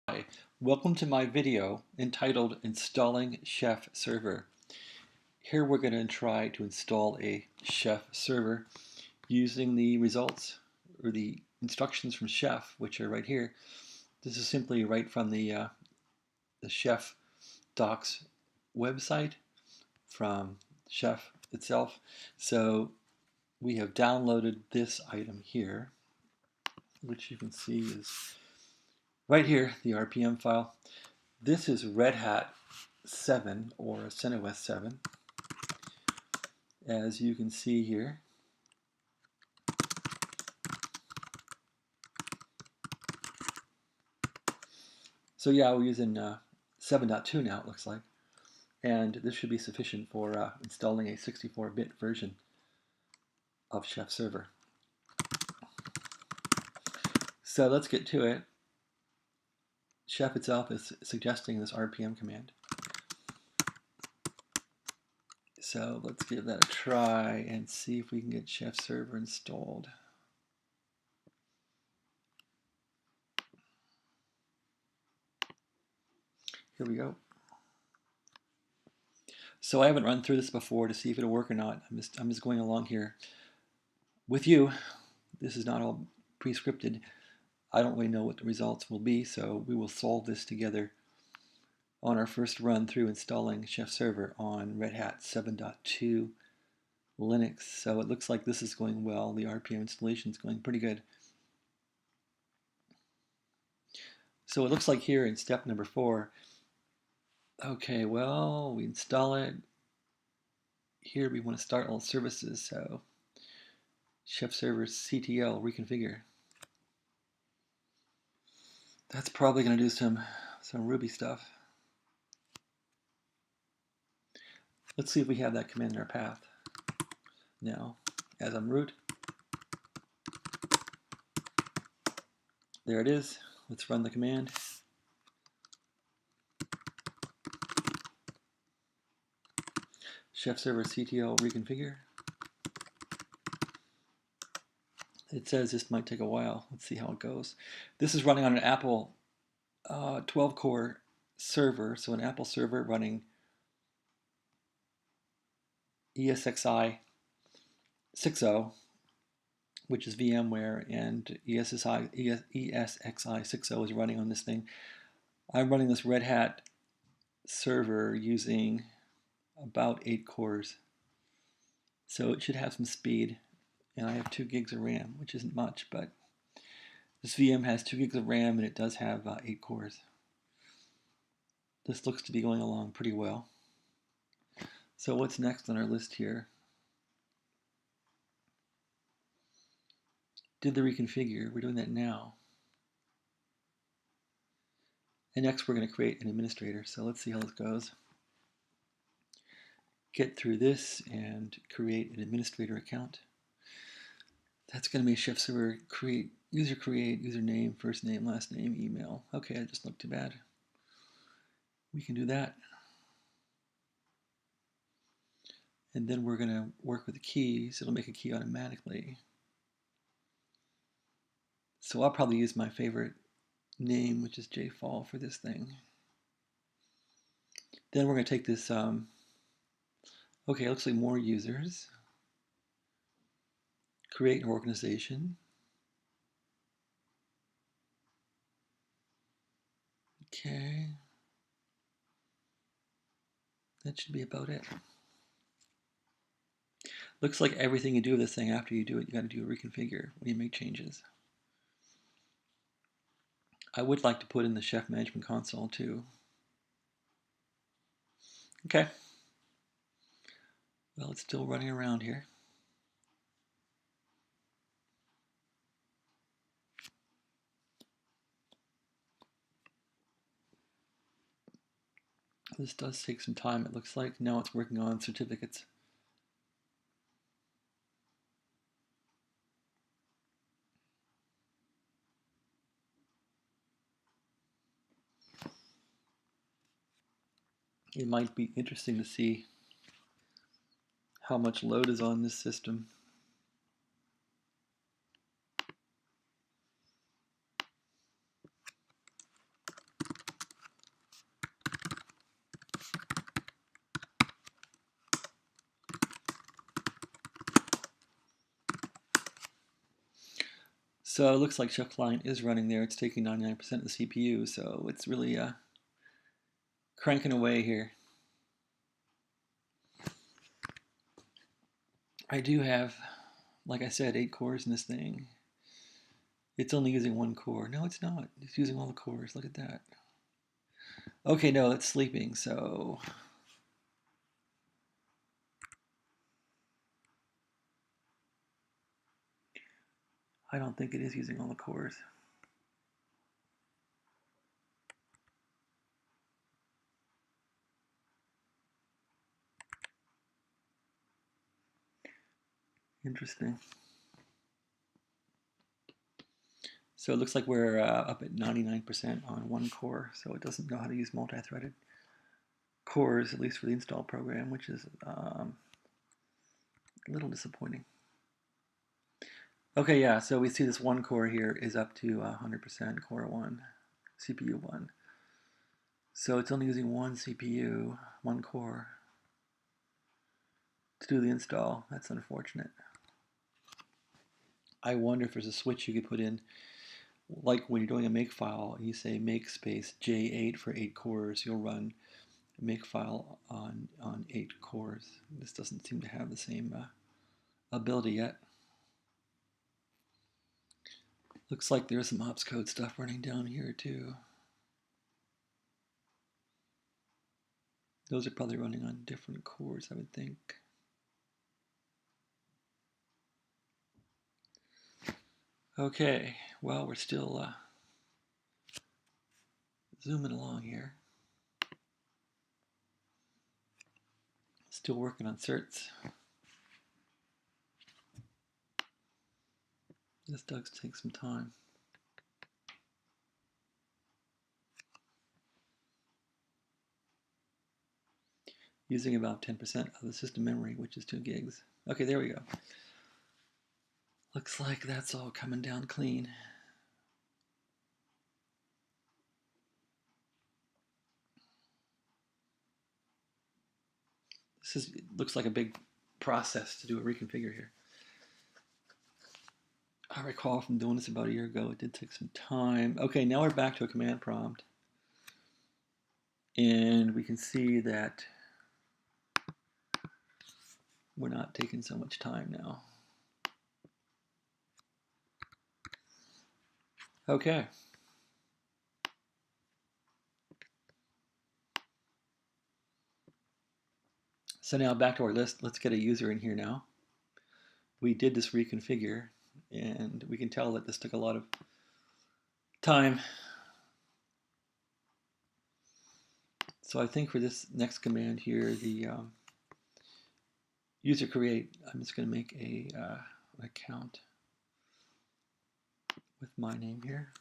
Hi, welcome to my video entitled Installing Chef Server. Here we're going to try to install a Chef server using the results or the instructions from Chef, which are right here. This is simply right from the Chef docs website from Chef itself. So we have downloaded this item here, which you can see is right here, the RPM file. This is Red Hat 7 or CentOS 7, as you can see here. So yeah, we're using 7.2 now, it looks like. And this should be sufficient for installing a 64-bit version of Chef Server. So let's get to it. Chef itself is suggesting this RPM command. So let's give that a try and see if we can get Chef Server installed. Here we go. So I haven't run through this before to see if it'll work or not. I'm just going along here with you. This is not all pre-scripted. I don't really know what the results will be, so we will solve this together on our first run through installing Chef Server on Red Hat 7.2 Linux. So it looks like this is going well. The RPM installation is going pretty good. So it looks like here in step number 4, okay, well, we install it. Here we want to start all services, so Chef Server CTL Reconfigure. That's probably going to do some Ruby stuff. Let's see if we have that command in our path. Now, as I'm root, there it is. Let's run the command. Chef Server CTL Reconfigure. It says this might take a while. Let's see how it goes. This is running on an Apple 12-core server, so an Apple server running ESXi 6.0, which is VMware, and ESXi 6.0 is running on this thing. I'm running this Red Hat server using about 8 cores, so it should have some speed. And I have 2 gigs of RAM, which isn't much, but this VM has 2 gigs of RAM and it does have 8 cores. This looks to be going along pretty well. So what's next on our list here? Did the reconfigure. We're doing that now. And next we're going to create an administrator. So let's see how this goes. Get through this and create an administrator account. That's going to be a Chef Server create, username, first name, last name, email. Okay, that doesn't look too bad. We can do that. And then we're going to work with the keys. It'll make a key automatically. So I'll probably use my favorite name, which is jfall, for this thing. Then we're going to take this, okay, it looks like more users. Create an organization. Okay. That should be about it. Looks like everything you do with this thing, after you do it, you got to do a reconfigure when you make changes. I would like to put in the Chef Management Console too. Okay. Well, it's still running around here. This does take some time, it looks like. Now it's working on certificates. It might be interesting to see how much load is on this system. So it looks like Chef Client is running there. It's taking 99% of the CPU, so it's really cranking away here. I do have, like I said, 8 cores in this thing. It's only using 1 core. No, it's not. It's using all the cores. Look at that. Okay, no, it's sleeping, so I don't think it is using all the cores. Interesting. So it looks like we're up at 99% on 1 core, so it doesn't know how to use multi-threaded cores, at least for the install program, which is a little disappointing. Okay, yeah, so we see this 1 core here is up to 100% core 1, CPU 1. So it's only using 1 CPU, 1 core to do the install. That's unfortunate. I wonder if there's a switch you could put in, like when you're doing a makefile, you say make space J8 for 8 cores, you'll run a makefile on 8 cores. This doesn't seem to have the same ability yet. Looks like there's some Opscode stuff running down here too. Those are probably running on different cores, I would think. Okay, well, we're still zooming along here. Still working on certs. This does take some time. Using about 10% of the system memory, which is 2 gigs. Okay, there we go. Looks like that's all coming down clean. Looks like a big process to do a reconfigure here. I recall from doing this about a year ago, it did take some time. Okay, now we're back to a command prompt. And we can see that we're not taking so much time now. Okay. So now back to our list. Let's get a user in here now. We did this reconfigure, and we can tell that this took a lot of time. So I think for this next command here, the user create, I'm just going to make an account with my name here.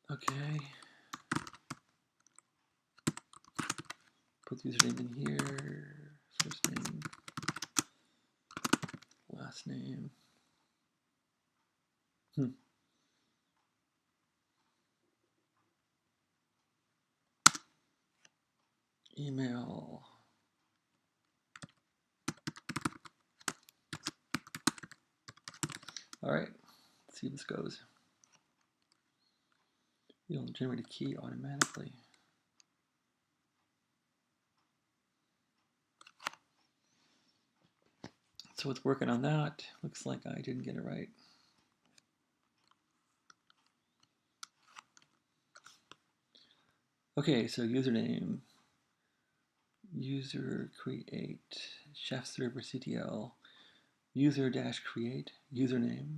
Okay. Put the username in here. First name, last name. Email. All right, let's see how this goes. It'll generate a key automatically. So it's working on that. Looks like I didn't get it right. Okay, so username, user create, chef server CTL, user dash create, username,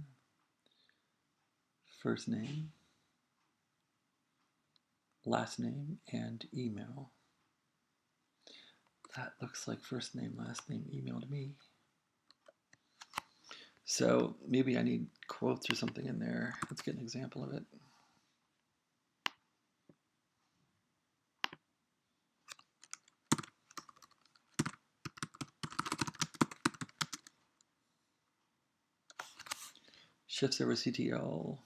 first name, last name, and email. That looks like first name, last name, email to me. So maybe I need quotes or something in there. Let's get an example of it. Chef server CTL.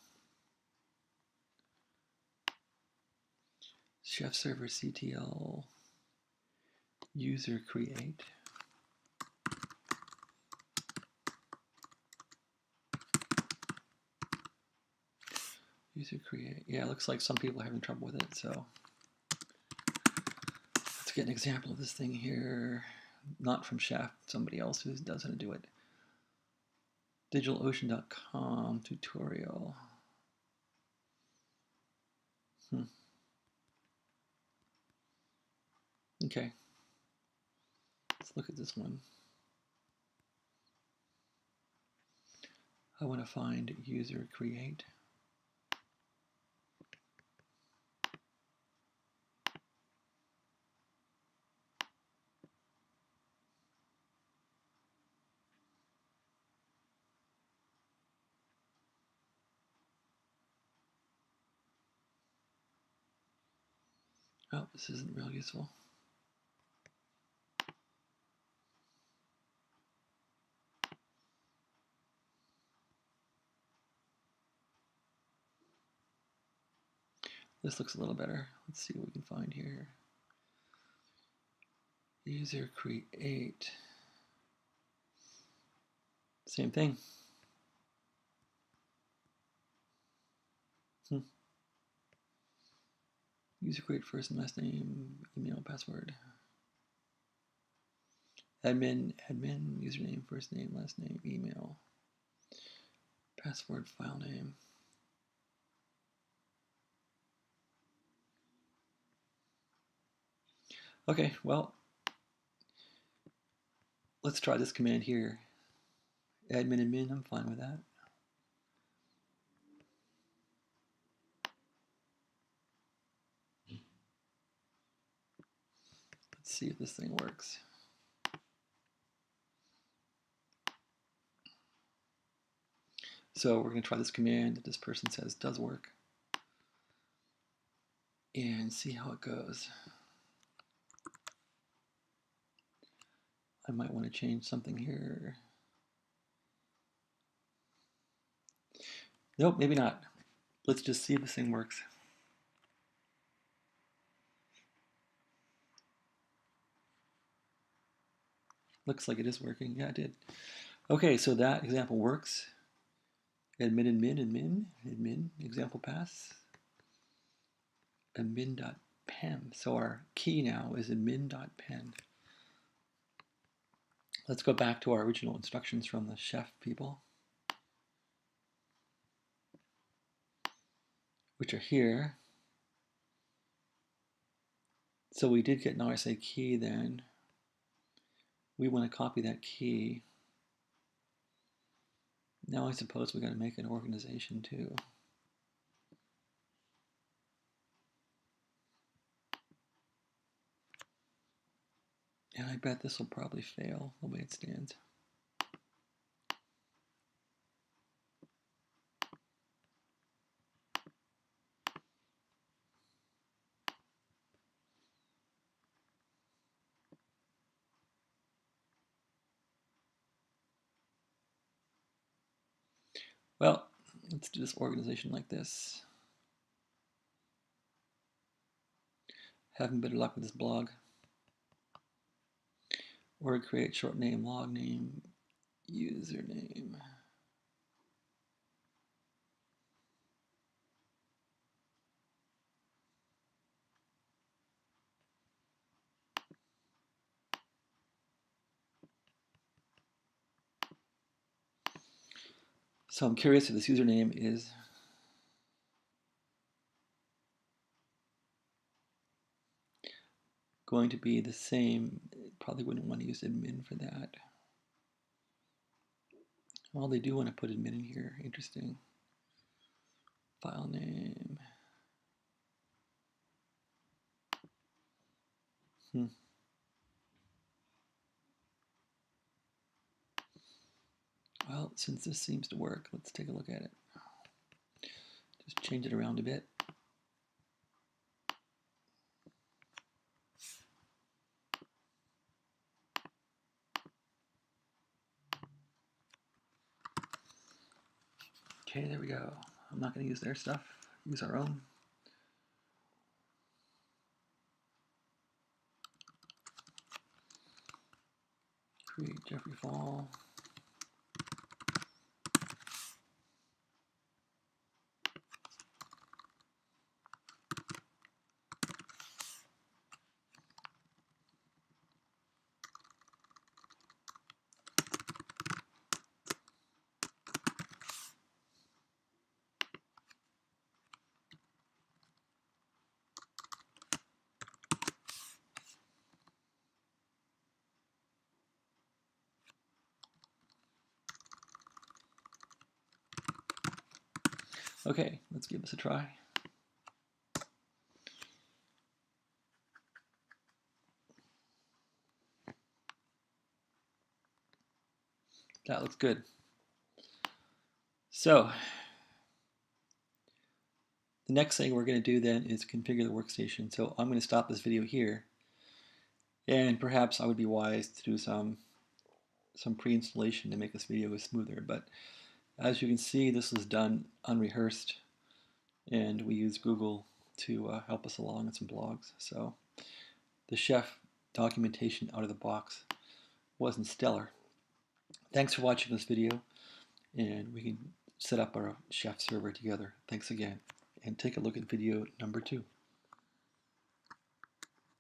chef server CTL user create. User create. Yeah, it looks like some people are having trouble with it, so let's get an example of this thing here. Not from Chef, somebody else who knows how to do it. DigitalOcean.com tutorial. Okay, let's look at this one. I want to find user create. Oh, this isn't real useful. This looks a little better. Let's see what we can find here. User create. Same thing. User create first and last name, email, password. Admin, username, first name, last name, email, password, file name. Okay, well, let's try this command here. Admin and min, I'm fine with that. Let's see if this thing works. So we're going to try this command that this person says does work and see how it goes. I might want to change something here. Nope, maybe not. Let's just see if this thing works. Looks like it is working. Yeah, it did. Okay, so that example works. Admin and min, admin, example pass, admin.pen. So our key now is admin.pen. Let's go back to our original instructions from the chef people, which are here. So we did get an RSA key then. We want to copy that key. Now I suppose we got to make an organization too. And I bet this will probably fail the way it stands. Well, let's do this organization like this. Having better luck with this blog. Or create short name, log name, username. So I'm curious if this username is going to be the same. Probably wouldn't want to use admin for that. Well, they do want to put admin in here. Interesting. File name. Well, since this seems to work, let's take a look at it. Just change it around a bit. Okay, there we go. I'm not going to use their stuff. Use our own. Create Jeffrey Fall. Okay, let's give this a try. That looks good. So, the next thing we're going to do then is configure the workstation. So I'm going to stop this video here, and perhaps I would be wise to do some pre-installation to make this video smoother. But as you can see, this was done unrehearsed, and we use Google to help us along in some blogs. So the Chef documentation out of the box wasn't stellar. Thanks for watching this video, and we can set up our Chef server together. Thanks again, and take a look at video number 2.